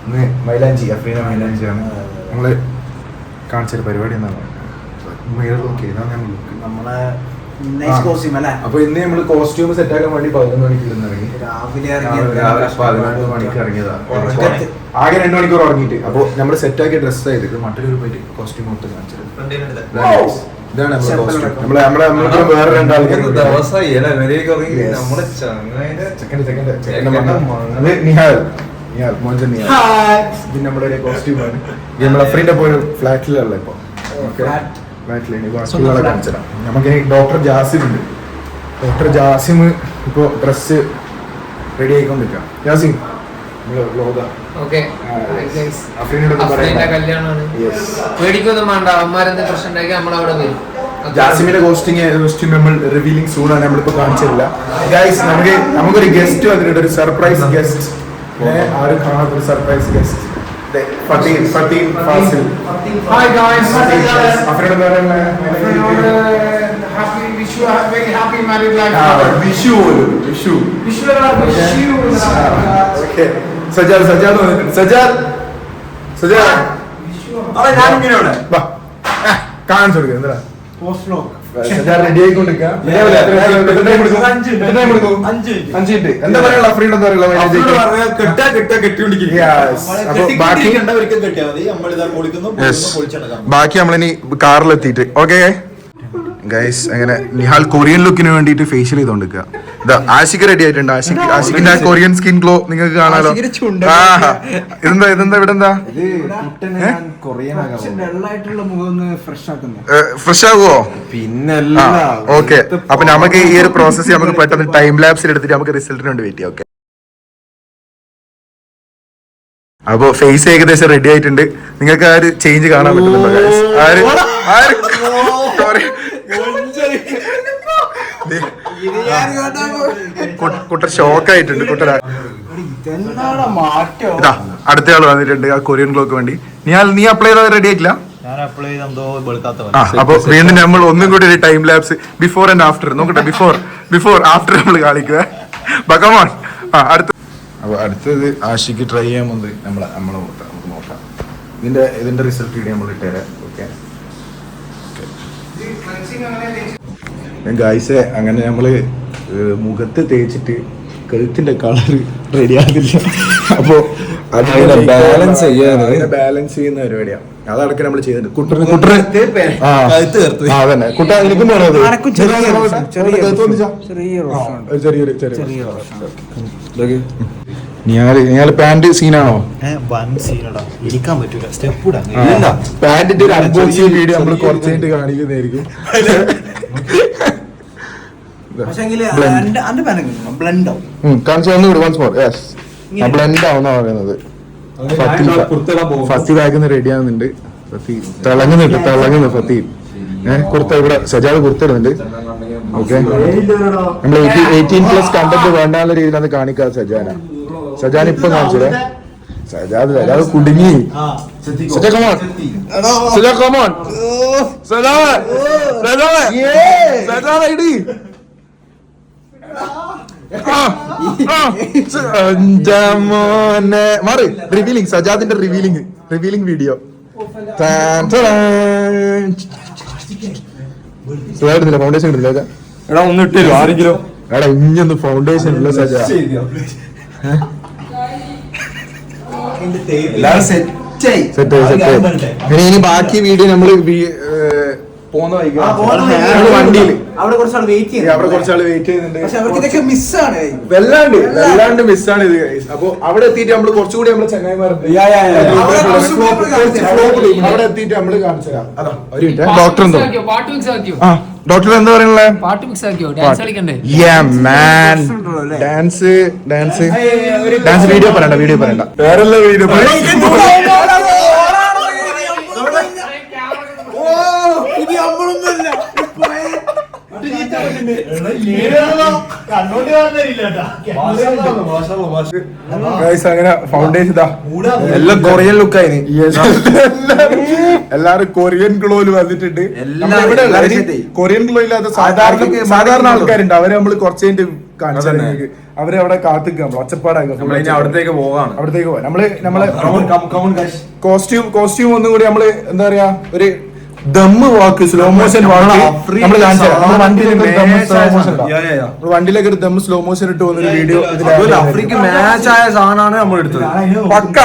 ഇന്ന് മൈലാഞ്ചി അഫ്രീന മൈലാഞ്ചിയാണ് നമ്മള് കാണിച്ചൊരു പരിപാടി എന്നാണ് നമ്മളെ അപ്പൊ ഇന്ന് നമ്മള് കോസ്റ്റ്യൂം സെറ്റ് ആക്കാൻ വേണ്ടി 11 മണിക്ക് ഇറങ്ങി. രാവിലെ 11 മണിക്ക് ഇറങ്ങിയതാ. ആകെ 2 മണിക്കൂർ ഉറങ്ങിയിട്ട്. അപ്പൊ നമ്മള് സെറ്റ് ആക്കിയ ഡ്രസ് ആയിട്ട് മറ്റൊരു പോയിട്ട് കോസ്റ്റ്യൂം മൊത്തം കാണിച്ചത്. ഇതാണ് നമ്മുടെ കോസ്റ്റ്യൂം. നമ്മളെ വേറെ രണ്ടാൾക്കാർ ഇത് നമ്മുടെ കോസ്റ്റ്യൂമാണ്. നമ്മളെ ഫ്രീന്റെ പോയ ഫ്ലാറ്റിലുള്ള ഇപ്പൊ നമുക്ക് ഡോക്ടർ ജാസിം ഉണ്ട്. ഡോക്ടർ ജാസിം ഇപ്പൊ ഡ്രസ് റെഡി ആയിക്കൊണ്ടിരിക്കാം. ജാസിം ജാസിമിന്റെ കോസ്റ്റ്യൂം നമ്മൾ റിവീലിംഗ് സൂൺ ആണ്. നമ്മളിപ്പോ കാണിച്ചില്ല ഗൈസ്. നമുക്കൊരു ഗസ്റ്റ് വന്നിട്ടുണ്ട്, ഒരു സർപ്രൈസ് ഗസ്റ്റ്. ആരും കാണാത്തൊരു surprise guest. Fatin Fasil. Hi guys. Wish you a very happy married life. Wish you. Okay. Sajad. അവൻ ഞാൻ ഇങ്ങനെയാണ്. വാ. കാണിച്ചു കൊടുക്കുക എന്താ പോസ്റ്റ് വ്ലോഗ് റെഡി ആയിക്കൊണ്ടിരിക്കുക. എന്താ പറയാ ഫ്രീഡം എന്താ ബാക്കി നമ്മളിനി കാറിലെത്തിയിട്ട്. ഓക്കെ ഗൈസ്, അങ്ങനെ നിഹാൽ കൊറിയൻ ലുക്കിന് വേണ്ടിയിട്ട് ഫേഷ്യൽ ചെയ്തോണ്ടിരിക്കുക. ആഷിക്ക് റെഡി ആയിട്ടുണ്ട്. ആഷിക്കിന്റെ ആ കൊറിയൻ സ്കിൻ ഗ്ലോ നിങ്ങൾക്ക് കാണാലോ. ഇതെന്താ ഇവിടെ എന്താ ഫ്രഷ് ആകുവോ? പിന്നെ ഓക്കെ. അപ്പൊ നമുക്ക് ഈ ഒരു പ്രോസസ് നമുക്ക് പെട്ടെന്ന് ടൈം ലാപ്സിൽ എടുത്തിട്ട് നമുക്ക് റിസൾട്ടിന് വേണ്ടി വെയിറ്റ് ചെയ്യാം. ഓക്കെ. അപ്പൊ ഫേസ് ഏകദേശം റെഡി ആയിട്ടുണ്ട്. നിങ്ങൾക്ക് ആ ഒരു ചേഞ്ച് കാണാൻ പറ്റുന്നുണ്ടോ ഗൈസ്? കുട്ട ഷോക്ക് ആയിട്ടുണ്ട്. കുട്ട ഇതാ അടുത്ത ആള് വന്നിട്ടുണ്ട് ആ കൊറിയൻ ഗ്ലോക്ക് വേണ്ടി. നീ അപ്ലൈ ചെയ്താൽ റെഡി ആയിട്ടില്ല. അപ്പൊ വീണ്ടും നമ്മൾ ഒന്നും കൂടി ഒരു time lapse before and after നോക്കട്ടെ. ബിഫോർ ആഫ്റ്റർ നമ്മൾ കാണിക്കുക. ബക്കമോൺ. അപ്പൊ അടുത്തത് ആഷിക്ക് ട്രൈ ചെയ്യാൻ വന്നത് നമ്മളെ നമുക്ക് നോക്കാം. ഇതിന്റെ റിസൾട്ട് കൂടി നമ്മൾ ഇട്ടുതരാം. ഓക്കെ ഗായ്സെ, അങ്ങനെ നമ്മള് മുഖത്ത് തേച്ചിട്ട് കഴുത്തിന്റെ കളർ റെഡി ആകില്ല. അപ്പൊ ബാലൻസ് ചെയ്യുന്ന പരിപാടിയാണ്. അതടക്കം നമ്മൾ ചെയ്യുന്നുണ്ട്. അതന്നെ കുട്ട എനിക്കും വേണത് ചെറിയൊരു പാന്റ് സീനാണോ? പാന്റിന്റെ ഒരു അൺബോക്സിംഗ് വീഡിയോ നമ്മൾ കുറച്ച് കഴിഞ്ഞിട്ട് കാണിക്കുന്നതായിരിക്കും. ബ്ലെൻഡ് ആവുന്ന പറയുന്നത്. ഫത്തി ബാഗിന്ന് റെഡി ആവുന്നുണ്ട്. തിളങ്ങുന്നുണ്ട് ഫത്തി. കുർത്ത ഇവിടെ സജാദ് കുർത്തിടുന്നുണ്ട്. ഓക്കെ. നമ്മൾ 18+ കണ്ടന്റ് വേണ്ടാത്ത രീതിയിലാണ് കാണിക്കാതെ സജാൻ ഇപ്പൊ കാണിച്ചത്. സജാദ് കുടുങ്ങി. മാറി റിവീലിംഗ്. സജാദിന്റെ റിവീലിംഗ് വീഡിയോ. ഫൗണ്ടേഷൻ ഇട്ടില്ല എടാ, ഒന്ന് ഇട്ടു ആരെങ്കിലും. എടാ ഇഞ്ഞൊന്ന് ഫൗണ്ടേഷൻ ഇല്ല സജാ. ഇനി ബാക്കി വീഡിയോ നമ്മള് പോകുന്ന വണ്ടിയിൽ അവിടെ കുറച്ചാൾ വെയിറ്റ് ചെയ്യുന്നുണ്ട്. വല്ലാണ്ട് മിസ്സാണ് ഇത്. അപ്പൊ അവിടെ എത്തിയിട്ട് നമ്മള് കുറച്ചുകൂടി നമ്മള് ചങ്ങായിമാരുണ്ട്. അവിടെ എത്തിയിട്ട് നമ്മള് കാണിച്ചു തരാം. ഡോക്ടർ എന്തോ ഡോക്ടർ എന്താ പറയുന്നത്? ഡാൻസ് വീഡിയോ പറയണ്ട വേറെല്ല വീഡിയോ അങ്ങനെ ഫൗണ്ടേഷൻ എല്ലാം കൊറിയൻ ലുക്കായി. എല്ലാരും കൊറിയൻ ഗ്ലോയിൽ വന്നിട്ടുണ്ട്. കൊറിയൻ ഗ്ലോ ഇല്ലാത്ത സാധാരണ ആൾക്കാരുണ്ട്. അവരെ നമ്മള് കുറച്ച് കാണിച്ചു അവരെ അവിടെ കാത്തിക്കുക നമ്മൾ ഒച്ചപ്പാടായി അവിടത്തേക്ക് പോവാണ്. അവിടത്തേക്ക് പോവാം. നമ്മള് കോസ്റ്റ്യൂം ഒന്നും കൂടി നമ്മള് എന്താ പറയാ ഒരു ദമ്മ് വാക്ക് സ്ലോ മോഷൻ വാക്ക് നമ്മള് കാണിച്ചു. വണ്ടിയിലേക്ക് ഒരു ദമ്മ് സ്ലോ മോഷൻ ഇട്ട് പോകുന്ന ഒരു വീഡിയോ ആഫ്രിക്ക മാച്ച് ആയ സാധനമാണ് നമ്മൾ എടുത്തത്. പക്ക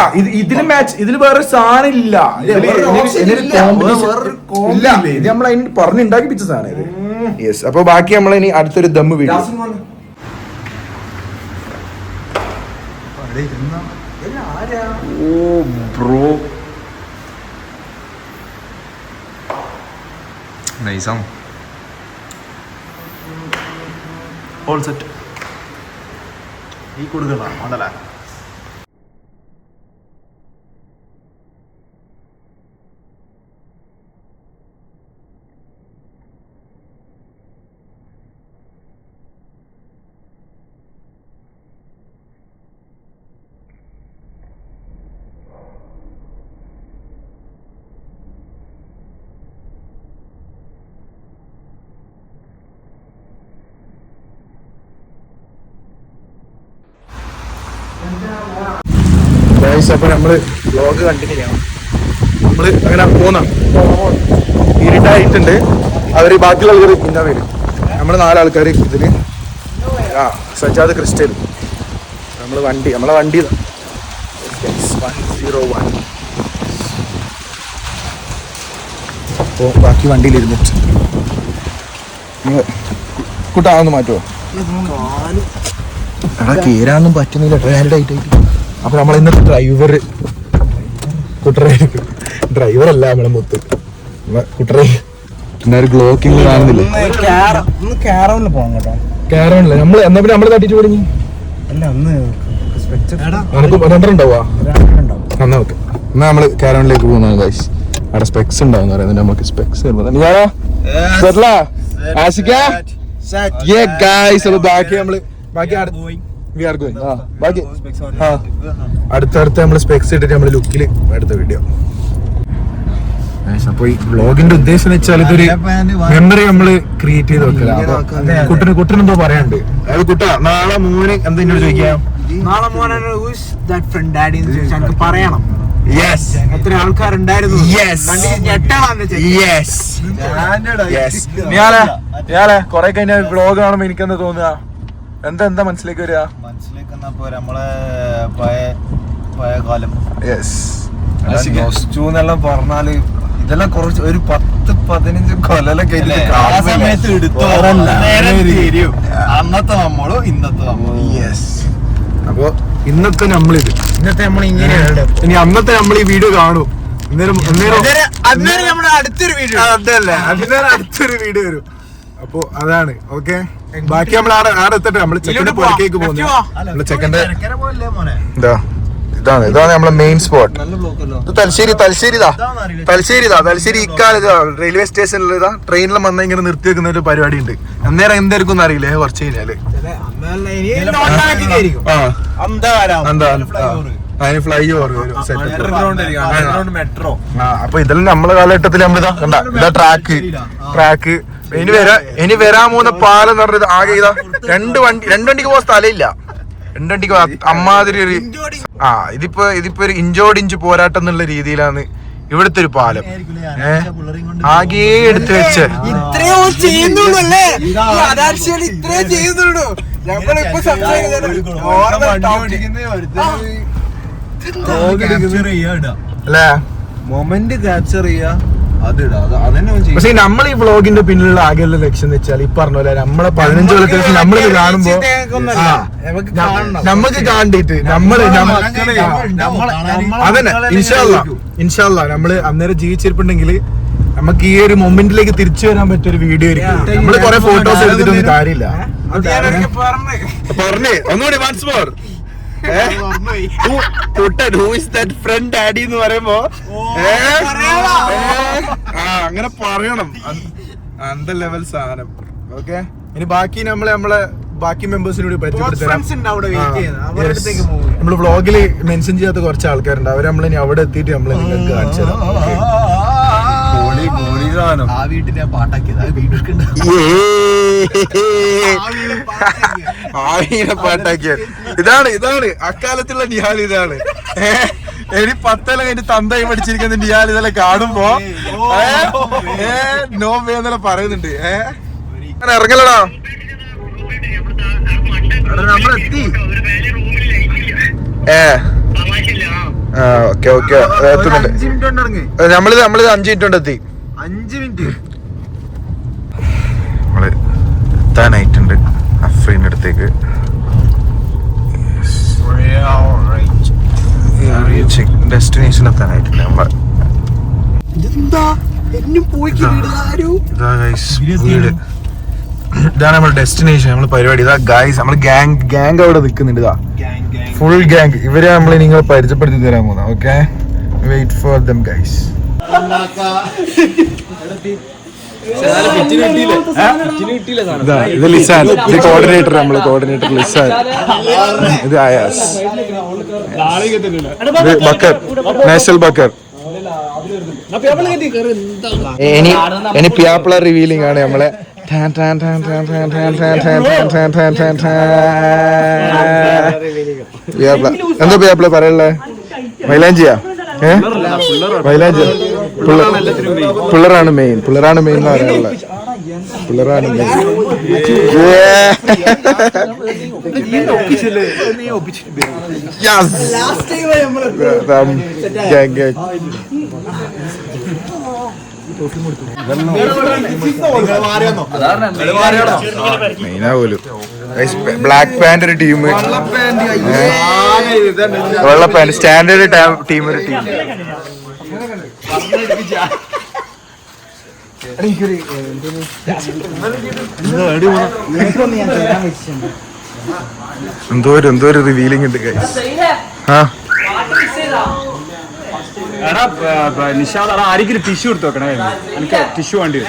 ഇതില് മാച്ച്, ഇതില് വേറെ സാധനം ഇല്ല. ഇത് നമ്മൾ അതിന് പറഞ്ഞുണ്ടാക്കിപ്പിച്ച സാധനം ഇത്. യെസ്. അപ്പൊ ബാക്കി നമ്മൾ ഇനി അടുത്തൊരു ദമ്മ് വീഡിയോ. ഓ ബ്രോ നൈസാണ്. ഓൾ സെറ്റ് ഈ കൊടുക്കണ ഉണ്ടല്ലേ. അപ്പൊ നമ്മള് വ്ലോഗ് കണ്ടിന്യൂ ചെയ്യണം. നമ്മള് അങ്ങനെ പോന്ന ഇരുട്ടായിട്ടുണ്ട്. അവര് ബാക്കിയുള്ള ആൾക്കാർ പിന്നെ വരും. നമ്മള് 4 ആൾക്കാർ ഇതില്. സജാദ് ക്രിസ്റ്റൽ നമ്മളെ വണ്ടി 101. അപ്പോ ബാക്കി വണ്ടിയിൽ ഇരുന്നിട്ട് കൂട്ടാന്ന് മാറ്റുമോ? എടാ കേരാനൊന്നും പറ്റുന്നില്ല, ടൈറ്റ്. അപ്പൊ നമ്മളെ ഇന്നത്തെ ഡ്രൈവറല്ല നമ്മളെ മുത്ത് കുട്ടറേ. പിന്നെ ഒരു ഗ്ലോക്കിങ് കാണുന്നില്ലേ? കാരോണില്ല നമ്മള് എന്നാ പിന്നെ നമ്മള് തട്ടിച്ചു പൊടിഞ്ഞു. രണ്ടെണ്ണുണ്ടാവാ എന്നാ ഓക്കെ. എന്നാ നമ്മള് കാരോണിലേക്ക് പോകുന്നതാണ് ഗൈസ്. അവിടെ സ്പെക്സ് ഉണ്ടാവും പറയുന്നത്. നമുക്ക് സ്പെക്സ് അടുത്തടുത്ത് നമ്മള് സ്പെക്സ് ഇട്ടിട്ട് നമ്മള് ലുക്കില് അടുത്ത വീഡിയോ. അപ്പൊ ഈ വ്ളോഗിന്റെ ഉദ്ദേശം എന്ന് വെച്ചാൽ ഇതൊരു മെമ്മറി നമ്മള് ക്രിയേറ്റ് ചെയ്ത് വെക്കല. കുട്ടനെന്തോ പറയാണ്ട്. അത് കുട്ട നാളെ മോന് എന്താ എന്നോട് ചോദിക്കാം? നാളെ മോനെ പറയണം. എത്ര ആൾക്കാരുണ്ടായിരുന്നു? കൊറേ കഴിഞ്ഞ വ്ളോഗ് കാണുമ്പോ എനിക്കെന്താ തോന്നുക? എന്താ മനസ്സിലേക്ക് വരിക? നമ്മളെ പഴയ കാലം എന്നെല്ലാം പറഞ്ഞാല് ഇതെല്ലാം കുറച്ച് ഒരു 10-15 കൊല്ലൊക്കെ അന്നത്തെ നമ്മളും ഇന്നത്തെ നമ്മളും. അപ്പൊ ഇന്നത്തെ നമ്മളിത് ഇനി അന്നത്തെ നമ്മൾ ഈ വീഡിയോ കാണും. അടുത്തൊരു വീഡിയോ അടുത്തൊരു വീഡിയോ വരും. അപ്പൊ അതാണ് ഓക്കെ. ബാക്കി നമ്മൾ ആടെ എത്തട്ടെ. നമ്മള് ചെക്കന്റെ പുറക്കേക്ക് പോകുന്നു. ചെക്കന്റെ ഇതാണ് നമ്മളെ മെയിൻ സ്പോട്ട്. തലശ്ശേരി റെയിൽവേ സ്റ്റേഷനിൽ ഇതാ ട്രെയിനിൽ വന്ന ഇങ്ങനെ നിർത്തി വെക്കുന്ന ഒരു പരിപാടി ഉണ്ട്. അന്നേരം എന്തായിരിക്കും അറിയില്ലേ കുറച്ച് കഴിഞ്ഞാല്. അതിന് ഫ്ലൈ ഓവർ വരും. മെട്രോ. അപ്പൊ ഇതെല്ലാം നമ്മളെ കാലഘട്ടത്തിൽ നമ്മളിതാ കണ്ട ഇതാ ട്രാക്ക്. ഇനി വരാൻ പോകുന്ന പാലം എന്ന് പറഞ്ഞത് ആകെ ഇതാ രണ്ട് വണ്ടിക്ക് പോകാൻ സ്ഥലമില്ല. 2 വണ്ടിക്ക് അമ്മാതിരി ഒരു ഇതിപ്പോ ഒരു ഇഞ്ചോടിഞ്ച് പോരാട്ടം എന്നുള്ള രീതിയിലാണ് ഇവിടുത്തെ ഒരു പാലം. ആകെ എടുത്ത് വെച്ച് അല്ലേ മൊമെന്റ് ക്യാപ്ചർ ചെയ്യാ. പക്ഷെ നമ്മൾ ഈ വ്ളോഗിന്റെ പിന്നിലുള്ള ആകെയുള്ള ലക്ഷ്യം എന്ന് വെച്ചാൽ ഈ പറഞ്ഞ പോലെ നമ്മളെ 15 കൊല്ലത്തിന് ശേഷം നമ്മളിത് കാണുമ്പോ നമുക്ക് കണ്ടിട്ട് അതന്നെ ഇൻഷാല്ലാ നമ്മള് അന്നേരം ജീവിച്ചിരിപ്പുണ്ടെങ്കിൽ നമുക്ക് ഈ ഒരു മൊമെന്റിലേക്ക് തിരിച്ചു വരാൻ പറ്റിയ ഒരു വീഡിയോ ആയിരിക്കും. നമ്മള് കുറെ ഫോട്ടോസ് എടുത്തിട്ടൊന്നും കാര്യമില്ല. പറഞ്ഞേ ഒന്നുകൂടി once more. എന്ന് പറയുമ്പോ അങ്ങനെ പറയണം. അന്ത ലെവൽ സാധനം. ഓക്കെ. ഇനി ബാക്കി നമ്മളെ ബാക്കി മെമ്പേഴ്സിനോട് പരിചയപ്പെടുത്തരാം. നമ്മള് വ്ളോഗില് മെൻഷൻ ചെയ്യാത്ത കുറച്ച് ആൾക്കാരുണ്ട്. അവര് നമ്മളിനി അവിടെ എത്തിയിട്ട് നമ്മള് നിങ്ങൾക്ക് കാണിച്ചു തരാം. സാധനം ആ വീട്ടിൽ ഞാൻ പാട്ടാക്കിയത് ആവീനെ പാട്ടാക്കിയത് ഇതാണ് അക്കാലത്തുള്ള നിഹാൽ. ഇതാണ് ഇനി 10 കഴിഞ്ഞ് തന്തായി പഠിച്ചിരിക്കുന്ന നിഹാൽ ഇതെല്ലാം കാണുമ്പോ നോ വേ എന്നെല്ലാം പറയുന്നുണ്ട്. ഇറങ്ങലടാ, നമ്മളെത്തി. ഓക്കെ ഓക്കെ എത്തുന്നുണ്ട്. 5 മിനിറ്റ് കൊണ്ട് ഇറങ്ങി. നമ്മളിത് 5 മിനിറ്റ് കൊണ്ട് എത്തി. 5 മിനിറ്റ് നമ്മള് എത്താനായിട്ടുണ്ട് അഫ്രീന്റെ അടുത്തേക്ക്. ഡെസ്റ്റിനേഷൻ എത്താനായിട്ടുണ്ട് നമ്മളെ. വീട് ഇതാണ് നമ്മുടെ ഡെസ്റ്റിനേഷൻ, നമ്മള് പരിപാടി. ഇതാ ഗൈസ്, നമ്മള് ഗാങ് അവിടെ നിൽക്കുന്നുണ്ട്. ഇതാ ഫുൾ ഗാങ്. ഇവരെ നമ്മൾ നിങ്ങളെ പരിചയപ്പെടുത്തി തരാൻ പോകുന്ന. Okay, wait for them guys. ഇത് ലിസാൻ, ഇത് കോർഡിനേറ്റർ. നമ്മള് കോർഡിനേറ്റർ ലിസാൻ. ഇത് ആയാസ്, ഇത് ബക്കർ, നാഷണൽ ബക്കർ. ഇനി പിയാപ്പിള റിവീലിംഗ് ആണ് നമ്മളെ. എന്താ പിയാപ്പിള പറയല്ലേ? മൈലാഞ്ചിയാ? മൈലാഞ്ചി പിള്ളറാണ് മെയിൻ എന്ന് പറയാനുള്ളത്. പിള്ളറാണ് മെയിൻ. മെയിനാവൂലു. ബ്ലാക്ക് പാന്റ് ഒരു ടീം, വെള്ള പാന്റ് സ്റ്റാൻഡേർഡ് ടീം ഒരു ടീം. എന്തോ ഒരു റിവീലിംഗ് ഉണ്ട് ഗൈസ്. ടിഷ്യൂ എടുത്ത് വെക്കണേ, എനിക്ക് ടിഷ്യൂ വേണ്ടി വരും.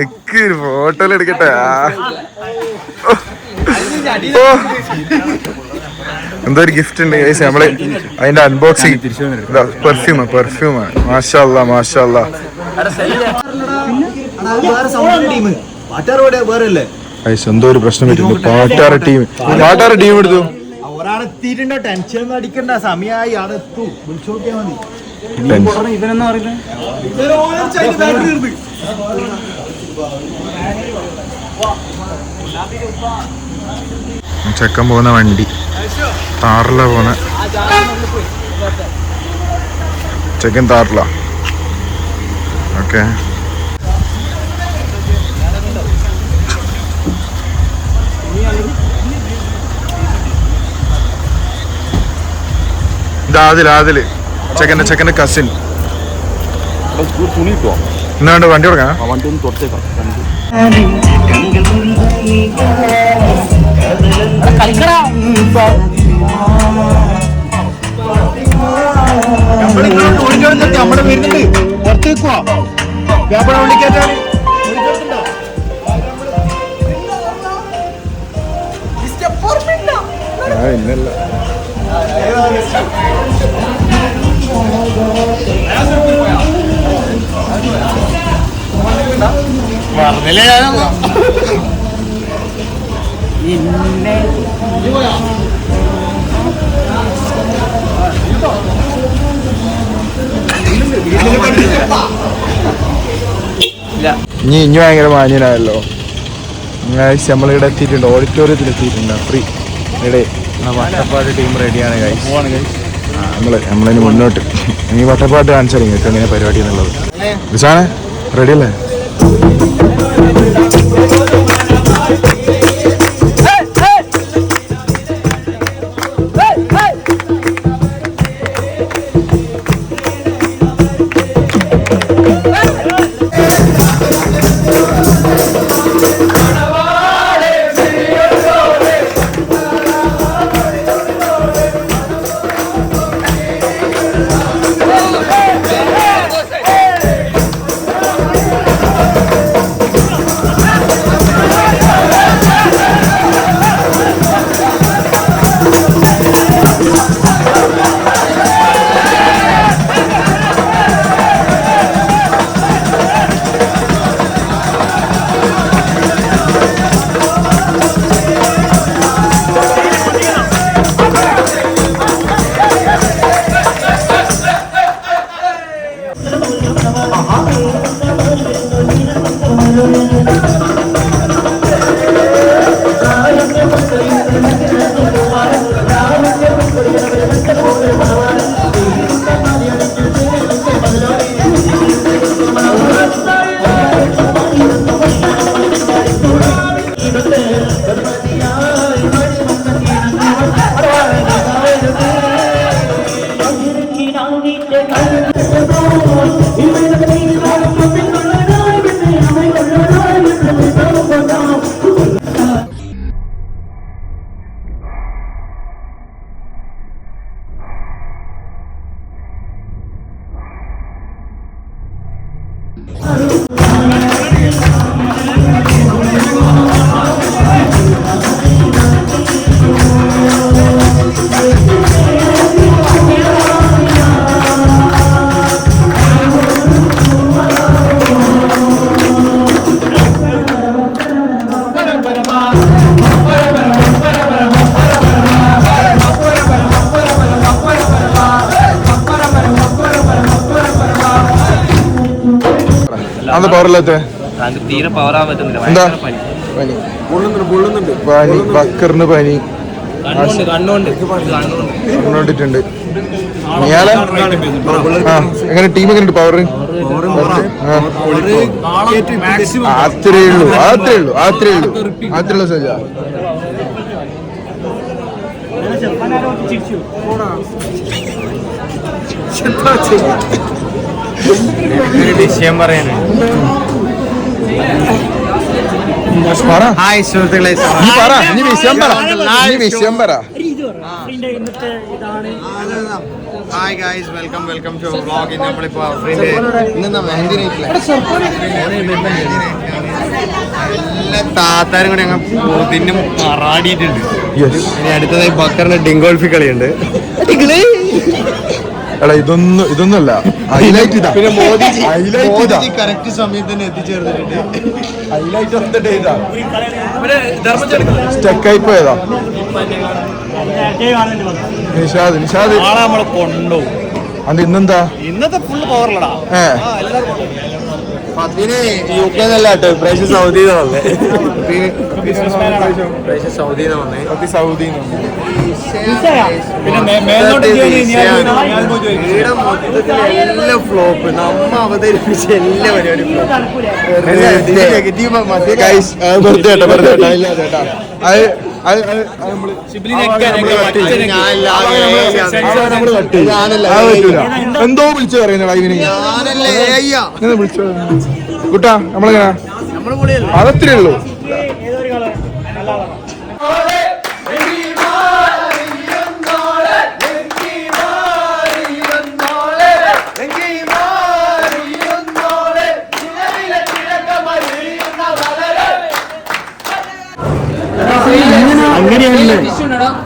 നിക്ക് ഫോട്ടോ എടുക്കട്ടെ. എന്തോ ഒരു ഗിഫ്റ്റ് ഉണ്ട് ഗൈസ്. നമ്മള് അതിന്റെ അൺബോക്സിങ്. പെർഫ്യൂമാണ്. മാഷാ അല്ലാ, മാഷാ അല്ലാ. എന്തോ ഒരു പ്രശ്നം പറ്റുന്നു. പാട്ടാറ് ടീം എടുത്തു. ഒരാളെത്തിയിട്ടുണ്ടോ? ടെൻഷൻ ഒന്നും അടിക്കണ്ട, സമയമായി. അവിടെ എത്തും, വിളിച്ചു നോക്കിയാൽ മതി. ഇവനെന്നാ പറയുന്നത്? ചെക്കൻ പോകുന്ന വണ്ടി താറില പോന്ന ചെക്കൻ താറില. ഓക്കെ, ആദില് ചെക്കൻ്റെ കസിൻ. എന്നാണ്ട് വണ്ടി കൊടുക്കാം. നമ്മള് വരുന്നുണ്ട്, പുറത്ത് വെക്കുവാ. വ്യാപാര വണ്ടിക്കകത്താണ് ഇന്നല്ല. പറഞ്ഞില്ലേ ഇനി ഭയങ്കര മാന്യനായല്ലോ. നമ്മളിവിടെ എത്തിയിട്ടുണ്ട്, ഓഡിറ്റോറിയത്തിൽ എത്തിയിട്ടുണ്ട്. ഫ്രീ ഇവിടെ വട്ടപ്പാട്ട് ടീം റെഡിയാണ് ഗൈസ്. നമ്മളിന് മുന്നോട്ട് ഇനി വട്ടപ്പാട്ട് കാണിച്ചാൽ നിങ്ങൾക്ക് എങ്ങനെ പരിപാടി എന്നുള്ളത്. വിസാനെ റെഡി അല്ലേ? പവറില്ലാത്ത തീരെ പവർ ആവാൻ പറ്റുന്നില്ല. എന്താ പനി. പനി പനി ബക്കറിന് പനി കണ്ണോണ്ടിട്ടുണ്ട്. ഇയാളെ എങ്ങനെ ടീം എങ്ങനെ ഉണ്ട് പവർ? അത്രയുള്ളൂ സജ. വിഷയം പറയാനാണ്. Hi guys, welcome to vlog. നമ്മളിപ്പോ എല്ലാ താത്താരും കൂടി അങ്ങ് തിന്നും മറാടിയിട്ടുണ്ട്. ഇനി അടുത്തതായി ബക്കറിന്റെ ഡിങ്കോൾഫി കളിയുണ്ട്. എടാ ഇതൊന്നുമല്ല ഹൈലൈറ്റ് ഇതാ. പിന്നെ ഹൈലൈറ്റ് ഇതാ. കറക്റ്റ് സമയത്ത് തന്നെ എത്തിച്ചേർന്നിട്ടുണ്ട്. ഹൈലൈറ്റ് ഓഫ് ദ ഡേ ഇതാ. സ്റ്റക്കായി പോയതാ. നിഷാദ് നമ്മളെ കൊണ്ടോ അത് ഇന്നെന്താ ഇന്നത്തെ ഫുള്ള് പവറിലടാ. അതിന് UK എന്നല്ല കേട്ടോ, ഇപ്രാവശ്യം സൗദിയിൽ വന്നേ. സൗദിയിൽ വന്നേ. എല്ലാം ഫ്ലോപ്പ്. നമ്മ അവതരിപ്പിച്ച എല്ലാ പരിപാടിയും എന്തോ വിളിച്ചു പറയുന്നടാ ഇവന്. വിളിച്ചു കുട്ടാ നമ്മളെങ്ങനാ അതത്രേ ഉള്ളൂ. അങ്ങനെയാണല്ലേ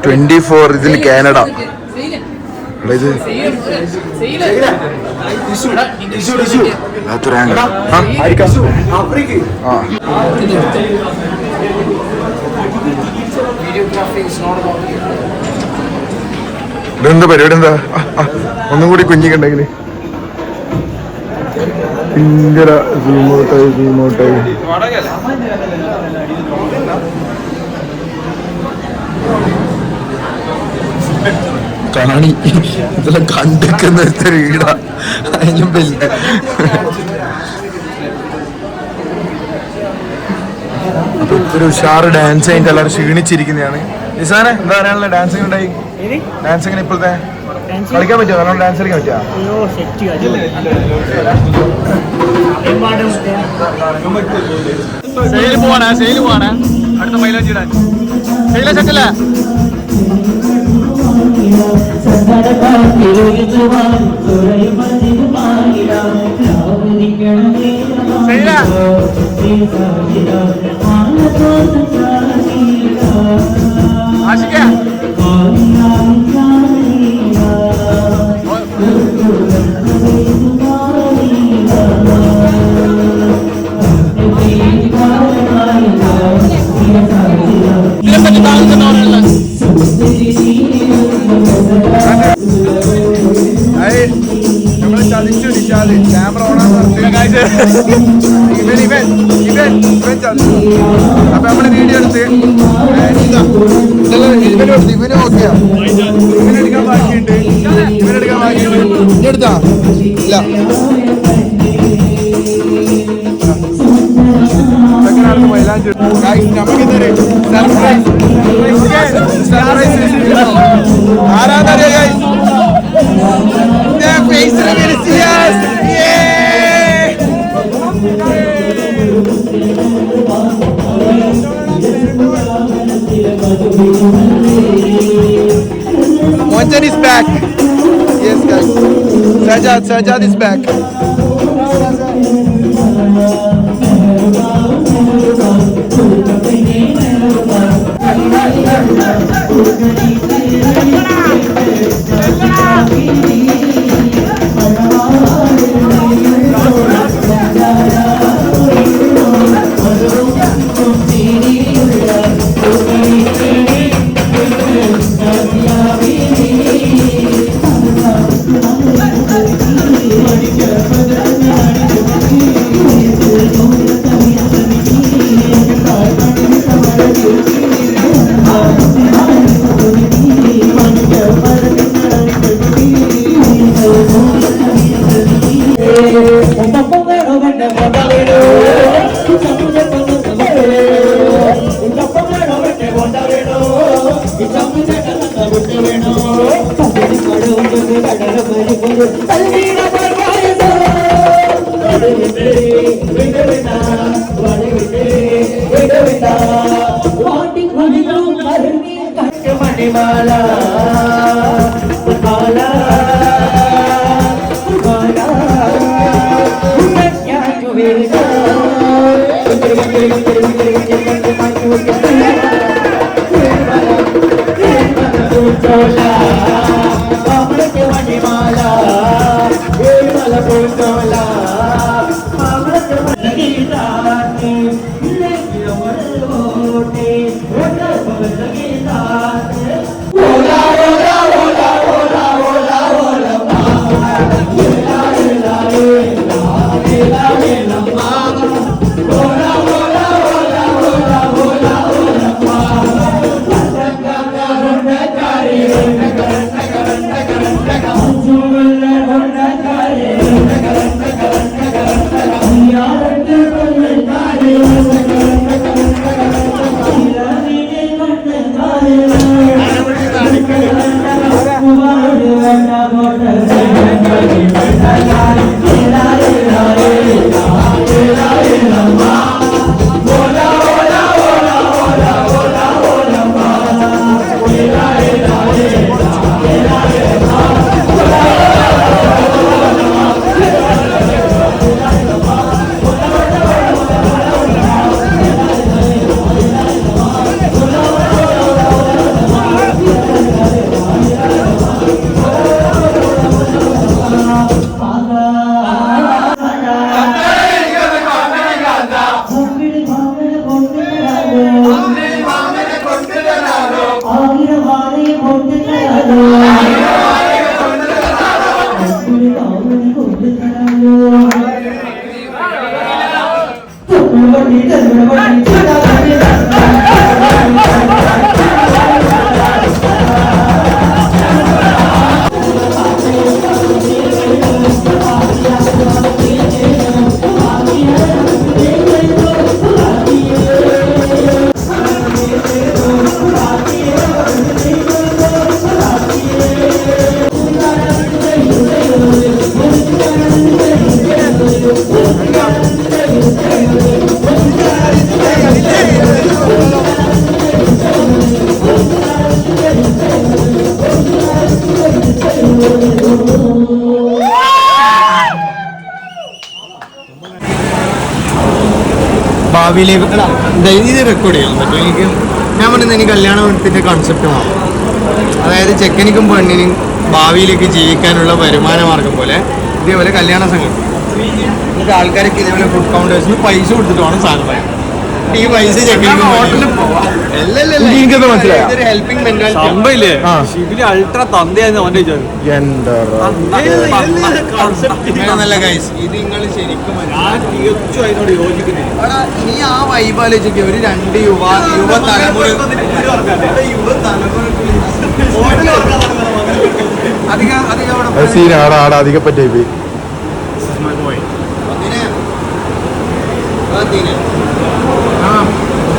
24 ഇതിൽ കാനഡ. ഇത് ഇതെന്താ പരിപാടി? എന്താ ഒന്നും കൂടി കുഞ്ഞിക്കുണ്ടെങ്കിൽ ഭയങ്കര സീമോട്ടായി കാണി ഇതെല്ലാം കണ്ടിക്കുന്ന വീട അതിനും വലുത്. അപ്പൊ ഒരു ഉഷാറ് ഡാൻസ് കഴിഞ്ഞിട്ട് എല്ലാവരും ക്ഷീണിച്ചിരിക്കുന്നതാണ്. നിസാനെ എന്താ പറയാനുള്ള ഡാൻസിങ് ഉണ്ടായി? ഡാൻസിങ്ങിന് ഇപ്പോഴത്തെ കളിക്കാൻ പറ്റുമോ? നല്ലോണം ഡാൻസ് കളിക്കാൻ പറ്റുമോ? സെയിൽ പോവാണ് അടുത്ത മൈലാഞ്ചി ഇടാൻ. സെയിലെ സെറ്റല്ലേ? ആശിക്ക ഇതിനെപ്പറ്റി താങ്കൾ നമ്മള് ചതിച്ചു നിശാദ്. ക്യാമറ ഓണാന്ന് പറഞ്ഞു ഇവൻ ചതിച്ചു. അപ്പൊ നമ്മള് വീഡിയോ എടുത്ത് ഇവന് ഓക്കെയാ. ഇവനെടുക്കാൻ ബാക്കിയുണ്ട്. എടുത്താ ഇല്ല ആരാന്നറിയോ face reveal. Yes! Yeah! Monchan is back. Yes, guys. Sajad is back. ഭാവിയിലേക്ക് ഇത് റെക്കോർഡ് ചെയ്യാൻ പറ്റും എനിക്ക്. ഞാൻ പറയുന്നത് എനിക്ക് കല്യാണത്തിൻ്റെ കൺസെപ്റ്റ് മാറും. അതായത് ചെക്കനിക്കും പെണ്ണിനും ഭാവിയിലേക്ക് ജീവിക്കാനുള്ള വരുമാന മാർഗം പോലെ ഇതേപോലെ കല്യാണ സംഘം എന്നിട്ട് ആൾക്കാർക്ക് ഇതേപോലെ ഫുഡ് കൗണ്ടേഴ്സിന് പൈസ കൊടുത്തിട്ട് വേണം സാധനം പറയാൻ. ഈ പൈസ ചെക്കനിക്കും ഹോട്ടലിൽ പോവാം. ഇതൊരു ഹെൽപ്പിംഗ് മെന്റാലിറ്റി അൾട്രാ തന്തയായിരുന്നു അവന്റെ നല്ല ഗൈസ്. ഇത് നിങ്ങൾ ശരിക്കും തീർച്ചയായും അതിനോട് യോജിക്കുന്നില്ല. നീ ആ വൈബ് ആലോചിക്കുക. ഒരു രണ്ട് യുവതലമുറ അധികം പറ്റി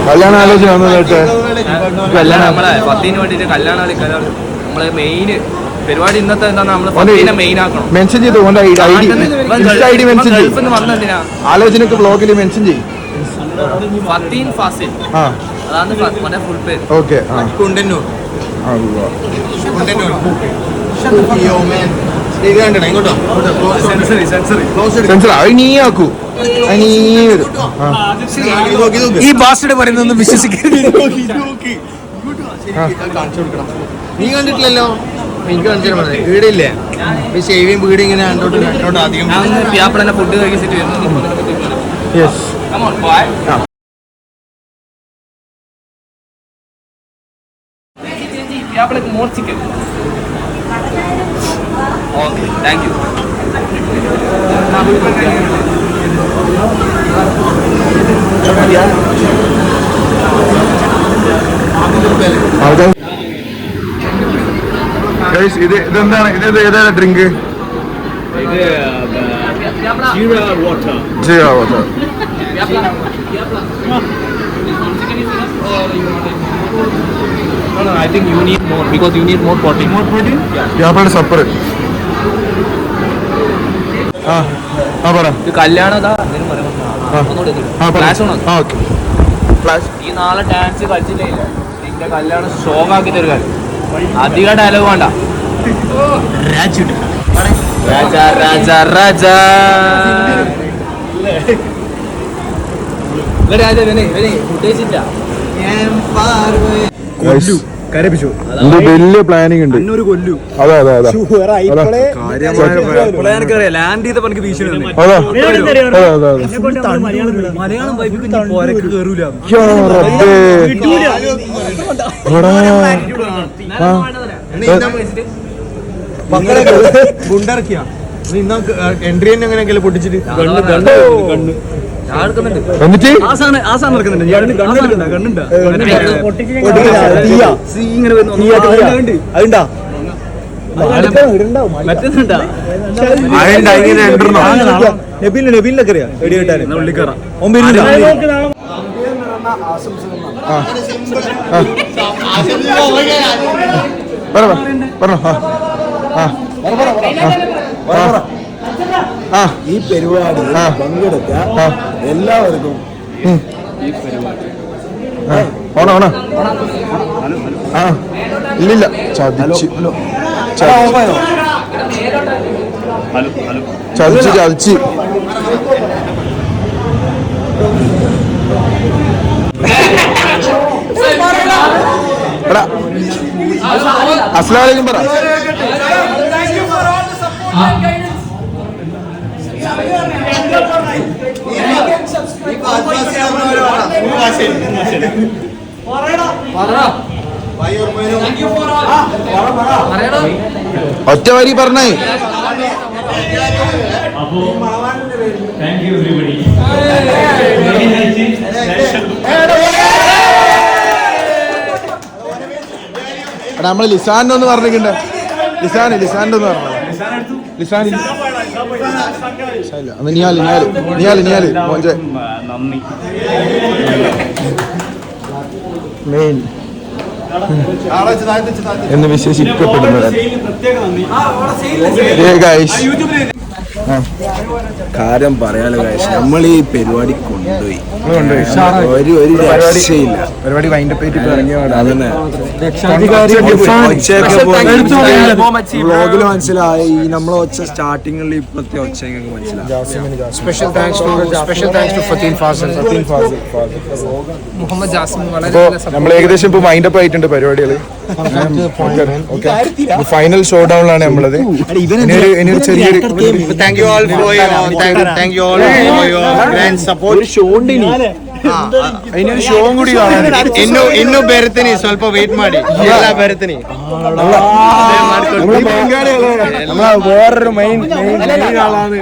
കല്യാണ ആലോചന നമ്മളെ പത്തിന് വേണ്ടിട്ട് കല്യാണം കളിക്കാൻ നമ്മള് മെയിൻ പരിപാടി ഇന്നത്തെ എന്താണ് നമ്മള് പത്തിനെ മെയിൻ ആക്കണം. മെൻഷൻ ചെയ്തു വന്നെന്തിനാ ആലോചനക്ക് ബ്ലോഗിൽ മെൻഷൻ ചെയ്യും. ഫത്തീൻ ഫാസിൽ അതാണ് ഫുൾ പേര്. ഓക്കെ കുണ്ടന്നൂർ ഇങ്ങോട്ടോ സെൻസർ അത് നീ ആക്കൂ. ഈ ബാസ്റ്റഡ് പറയുന്നൊന്നും വിശ്വസിക്കരുത്. കാണിച്ചു കൊടുക്കണം. നീ കണ്ടിട്ടില്ലല്ലോ. എനിക്ക് കാണിച്ചു തരാം. വീടില്ലേ ഈ ഷേവിയും വീട് ഇങ്ങനെ രണ്ടോട്ട് അധികം പിയാപ്പിളെ ഫുഡ് കഴിച്ചിട്ട് വരുന്നു. പിയാപ്പിളക്ക് more chicken. Okay thank you. ഇതെന്താണ്? ഏതാണ് drink? Jeera water. No, I think you need more because you need more protein. More protein? യാപ്പയുടെ സപ്പർ. പറ. ഇത് കല്യാണതാ ഫ്ലാഷ് ഓൺ. Okay flash. ഈ നാളെ ഡാൻസ് കളിച്ചില്ലേ നിന്റെ കല്യാണം സ്ട്രോങ് ആക്കി തരുക. അധികം ഡയലോഗ് വേണ്ട. രാജ രാജ രാജ ഉദ്ദേശിച്ച കരപ്പിച്ചു വലിയ പ്ലാനിങ് ഉണ്ട്. അന്നൊരു കൊല്ലു അതെ അതെ അതെ ലാൻഡ് ചെയ്ത പണിക്ക് ഭീഷണി അതെ മലയാളം പൈപ്പിക്ക് കയറൂല. ഗുണ്ടിറക്കിയാ എൻട്രി തന്നെ എങ്ങനെയൊക്കെ പൊട്ടിച്ചിട്ട് എന്നിട്ട് നബീലിനൊക്കെ അറിയാം എടി കേട്ടാൻ ഉള്ളിക്കറ ഈ പരിപാടി പങ്കെടുത്ത എല്ലാവർക്കും ഓണ ഇല്ലില്ല ചതിച്ച് ചതിച്ച് ചതിച്ച് എടാ അസ്സലാമു അലൈക്കും പറ. ഒറ്റ വരി പറഞ്ഞേ. എടാ നമ്മള് ലിസാന്റെ ഒന്ന് പറഞ്ഞിട്ടുണ്ട്. ലിസാന്റെ ഒന്ന് പറഞ്ഞു. ലിസാൻ നിയാല് മോഞ്ചെ മെയിൻ എന്ന് വിശേഷിക്കപ്പെടുന്നത്. കാര്യം പറയാലോ ഗൈസ്, നമ്മൾ ഈ പരിപാടി കൊണ്ടുപോയി ഒരു രക്ഷയില്ല. പരിപാടി വൈൻഡപ്പ് ആയിട്ട് ഇറങ്ങിയാണ്. അതന്നെ വ്ളോഗില് മനസ്സിലായി ഈ നമ്മളെ ഒച്ച സ്റ്റാർട്ടിങ്ങിൽ ഇപ്പോഴത്തെ ഒച്ച മനസ്സിലായി. Special thanks to Fatin Fasil. Muhammad Jasim നമ്മൾ ഏകദേശം ഇപ്പൊ വൈൻഡപ്പ് ആയിട്ടുണ്ട് പരിപാടികള്. ഫൈനൽ ഷോ ഡൗണിലാണ് നമ്മളത്. ഇനിയൊരു ചെറിയൊരു thank you all for your grand support. അതിനൊരു ഷോ കൂടി കാണാൻ ಇನ್ನು ಬೇರೆತೀನಿ ಸ್ವಲ್ಪ ವೇಟ್ ಮಾಡಿ ಎಲ್ಲ ಬೇರೆತೀನಿ. വേറൊരു മെയിൻ ആളാണ്.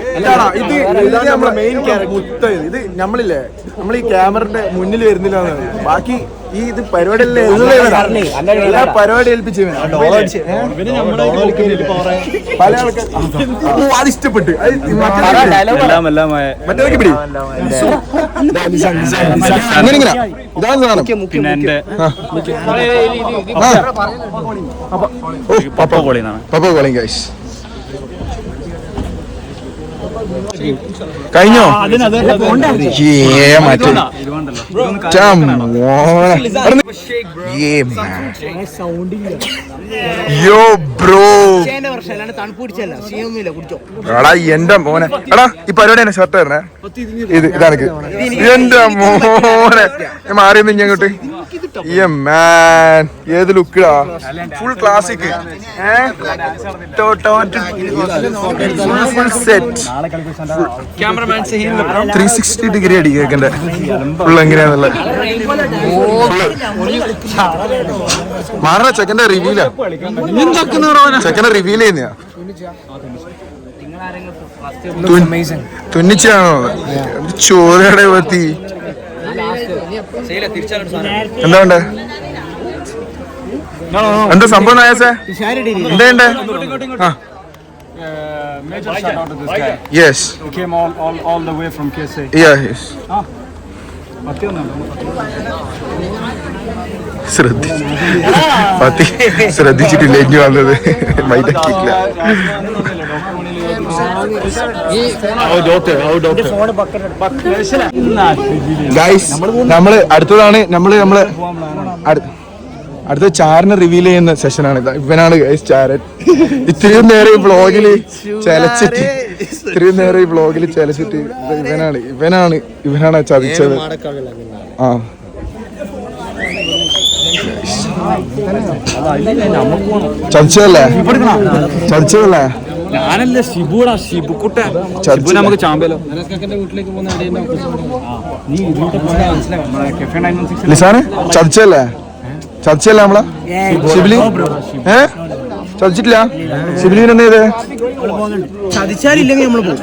ഇത് നമ്മളെ മെയിൻ ക്യാരക്ടർ. ഇത് നമ്മളില്ലേ, നമ്മൾ ഈ ക്യാമറയുടെ മുന്നിൽ വരുന്നില്ല. ബാക്കി ഈ ഇത് പരിപാടി എല്ലാ പരിപാടി ഏൽപ്പിച്ച് പല ആൾക്കാർ അത് ഇഷ്ടപ്പെട്ട് മറ്റേതൊക്കെ പിടി അങ്ങനെ ഇതാണ് സാധനം. പപ്പ കോളിങ് ഗൈസ് കഴിഞ്ഞോ? മറ്റേ യോ ബ്രോ എടാ എന്റെ മോനെ, എടാ ഈ പരിപാടി തന്നെ ഷർട്ട് തരണേ. ഇതാണ് എന്റെ മോനെ മാറിയെന്ന് ഇങ്ങോട്ട്. മാൻ ഏത് ലുക്കിടാ, full classic full set 360 degree അടി കേക്കണ്ടേ ഫുൾ എങ്ങനെയാന്നുള്ളത്. മാറണ ചെക്കന്റെ റിവ്യൂല, ചെക്കന്റെ റിവ്യൂല് ചെയ്യുന്നയാ. തുന്നിച്ചാണോ ചോരയുടെ പറ്റി എന്താ ഉണ്ട്? എന്താ സംഭവം നായസേ? എന്താ Major shout out to this guy. Yes. He came all the way from KSA. Yeah, yes. ശ്രദ്ധിച്ചിട്ടില്ല ഇനി വന്നത് മൈൻഡാക്കിയില്ല. ഗൈസ് നമ്മള് അടുത്തതാണ് നമ്മള് അടുത്ത ചാറിനെ റിവീൽ ചെയ്യുന്ന സെഷനാണ്. ഇവനാണ് ചാരൻ. ഇത്രയും നേരം ഈ വ്ളോഗില് ചലച്ചിട്ട് ഇവനാണ് ചതിച്ചത്. ആ ചതിച്ചതല്ലേ? ഞാനല്ലേ ഷിബുടാ, ഷിബുക്കുട്ട. ഷിബു നമുക്ക് ചാമ്പലോ. ലിസാനെ ചതിച്ചല്ലേ നമ്മളെ ഷിബിലി? ചതിച്ചിട്ടില്ല ഷിബിലിന് എന്താ ചെയ്തേ? ചതിച്ചാലില്ലെങ്കിൽ നമ്മള് പോകും.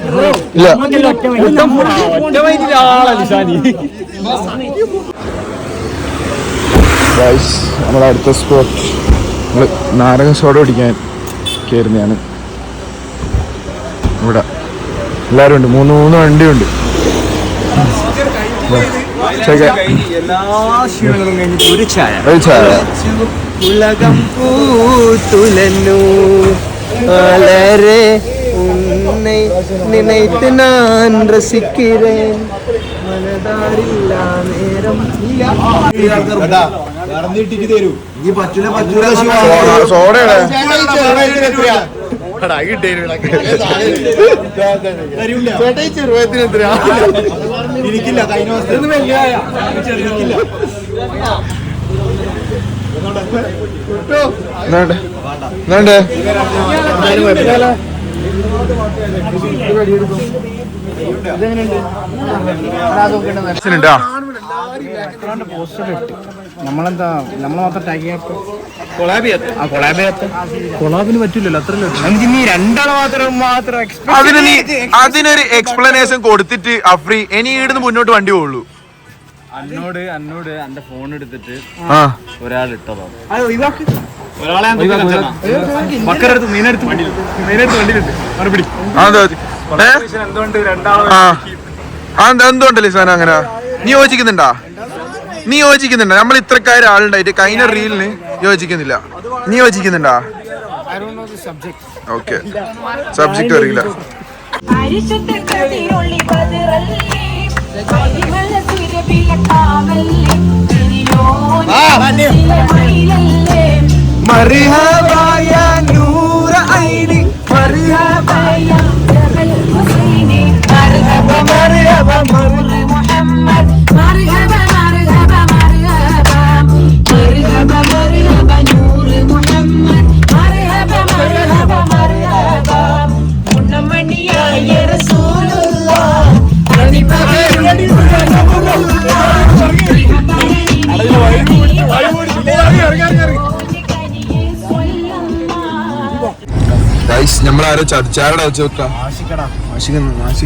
ഇല്ല നമ്മളെ അടുത്ത സ്പോട്ട് നമ്മള് നാരങ്ങ സോഡ കുടിക്കാൻ കയറുന്നതാണ്. ഇവിടെ എല്ലാവരും ഉണ്ട്. മൂന്ന് വണ്ടിയുണ്ട്. എല്ലാ ക്ഷീണങ്ങളും കഴിഞ്ഞിട്ട് ഒരു ചായ. ഉലകം പൂത്തുലന്നു വളരെ உன்னை நினைத்து நான் ரசிக்கிறேன் മനതാരില്ല നേരം നമ്മളെന്താ നമ്മൾ മാത്രം കൊളാബിന് പറ്റില്ലല്ലോ. അത്രല്ലോ നീ രണ്ടാളെ മാത്രം അതിനൊരു എക്സ്പ്ലനേഷൻ കൊടുത്തിട്ട് അഫ്രി ഇനി ഇവിടുന്ന് മുന്നോട്ട് വണ്ടി പോകുള്ളൂ. അന്നോട് എന്റെ ഫോൺ എടുത്തിട്ട് ആ ഒരാൾ ഇട്ടതോ ഒരാളെ മക്കരെടുത്ത് മീനെടുത്ത് വണ്ടിയിലുണ്ട് മറുപടി എന്തുകൊണ്ടല്ലേ സാധനം അങ്ങനെ? നീ യോജിക്കുന്നുണ്ടാ? നമ്മൾ ഇത്രക്കാര് ആളുണ്ടായിട്ട് കഴിഞ്ഞ റീലിന് യോജിക്കുന്നില്ല. നീ യോജിക്കുന്നുണ്ടാ? ഓക്കെ, സബ്ജക്റ്റ് അറിയില്ല. مرحبا يا نور عيني مرحبا يا جبل حسيني مرحبا مرحبا مرحبا محمد مرحبا مرحبا مرحبا مرحبا مرحبا نور محمد مرحبا مرحبا مرحبا منمني يا رسول الله رضي നമ്മളാരോ ചതിച്ചാരുടെ വെച്ച് വെക്കാം. ആഷിക്ക്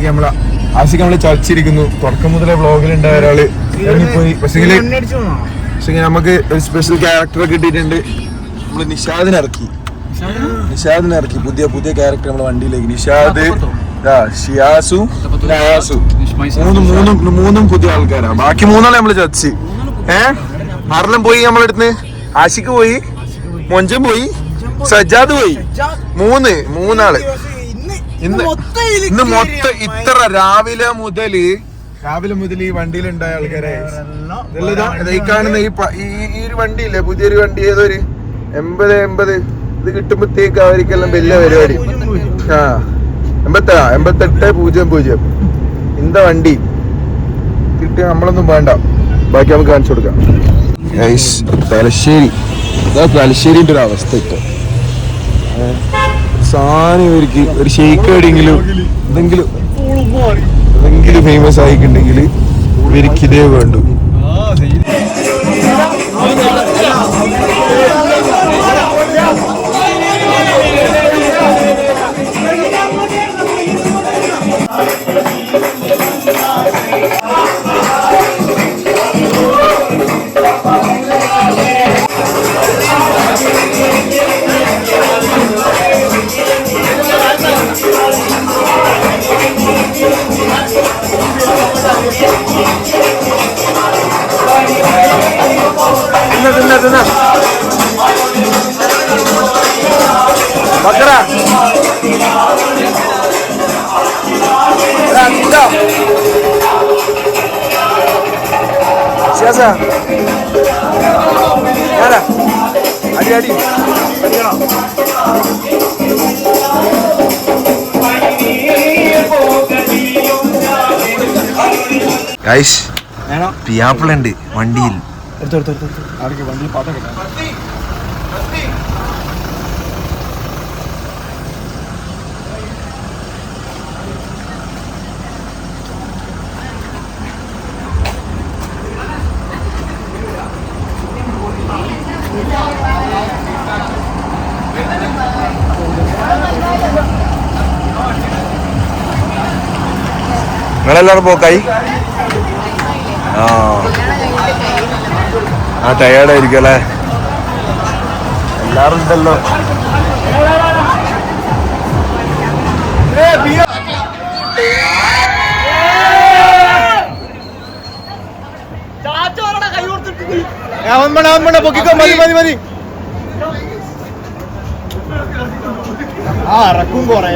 നമ്മള് ചതിച്ചിരിക്കുന്നു. തുടക്കം മുതലേ വ്ളോഗിലുണ്ടായ ഒരാള് ഇറങ്ങിപ്പോയി. പക്ഷേ നമുക്ക് ഒരു സ്പെഷ്യൽ ക്യാരക്ടർ കിട്ടിയിട്ടുണ്ട്. നമ്മള് നിഷാദിനെ ഇറക്കി പുതിയ ക്യാരക്ടർ നമ്മളെ വണ്ടിയിലേക്ക്. നിഷാദ്, ഷിയാസു, നയാസു, മൂന്നും പുതിയ ആൾക്കാരാ. ബാക്കി മൂന്നാളെ നമ്മള് ചതിച്ച്. ആരെല്ലാം പോയി നമ്മളെടുത്ത്? ആഷിക്ക് പോയി, മൊഞ്ചൻ പോയി, സജ്ജാദ് പോയി. മൂന്നാള് ഇന്ന് മൊത്തം ഇത്ര രാവിലെ മുതല് ഈ വണ്ടിയിലുണ്ടായ ആൾക്കാരെ ഈ കാണുന്ന ഈ ഒരു വണ്ടിയില്ലേ, പുതിയൊരു വണ്ടി, ഏതൊരു 80 ഇത് കിട്ടുമ്പോഴത്തേക്ക് അവർക്കെല്ലാം വലിയ പരിപാടി. 8800 ഇന്ത വണ്ടി കിട്ടിയ നമ്മളൊന്നും വേണ്ട, ബാക്കി നമുക്ക് കാണിച്ചു കൊടുക്കാം. തലശ്ശേരിന്റെ ഒരു അവസ്ഥ ഇപ്പൊ സാധനം ഇവർക്ക് ഒരു ഷെയ്ക്ക് എവിടെയെങ്കിലും എന്തെങ്കിലും ഫേമസ് ആയിട്ടുണ്ടെങ്കിൽ ഇവർക്ക് ഇതേ വേണ്ടു. Bakara. Siapa? Mana? അടി ഗൈസ് പിയാപ്പിളുണ്ട് വണ്ടിയിൽ. നിങ്ങളെല്ലാവരും പോക്കായി? ആ ടയേർഡായിരിക്കും അല്ലേ? എല്ലാവരും ഉണ്ടല്ലോ. പൊക്കിക്കോ, മതി മതി മതി. ആ ഇറക്കും കൊറേ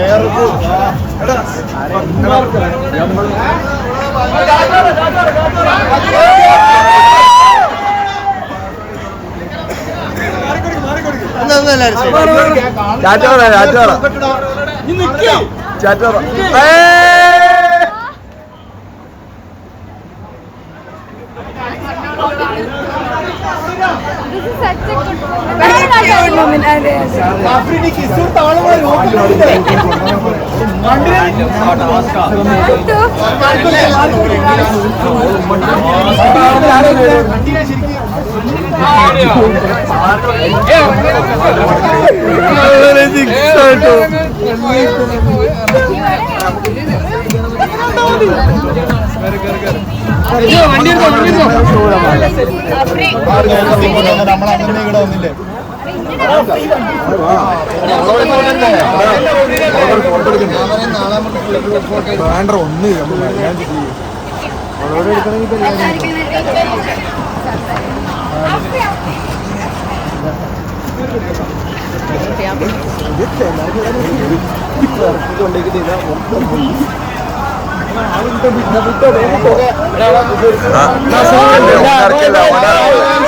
നമ്മളങ്ങനെ ഇവിടെ വന്നില്ലേ? വേണ്ട ഒന്ന് ആ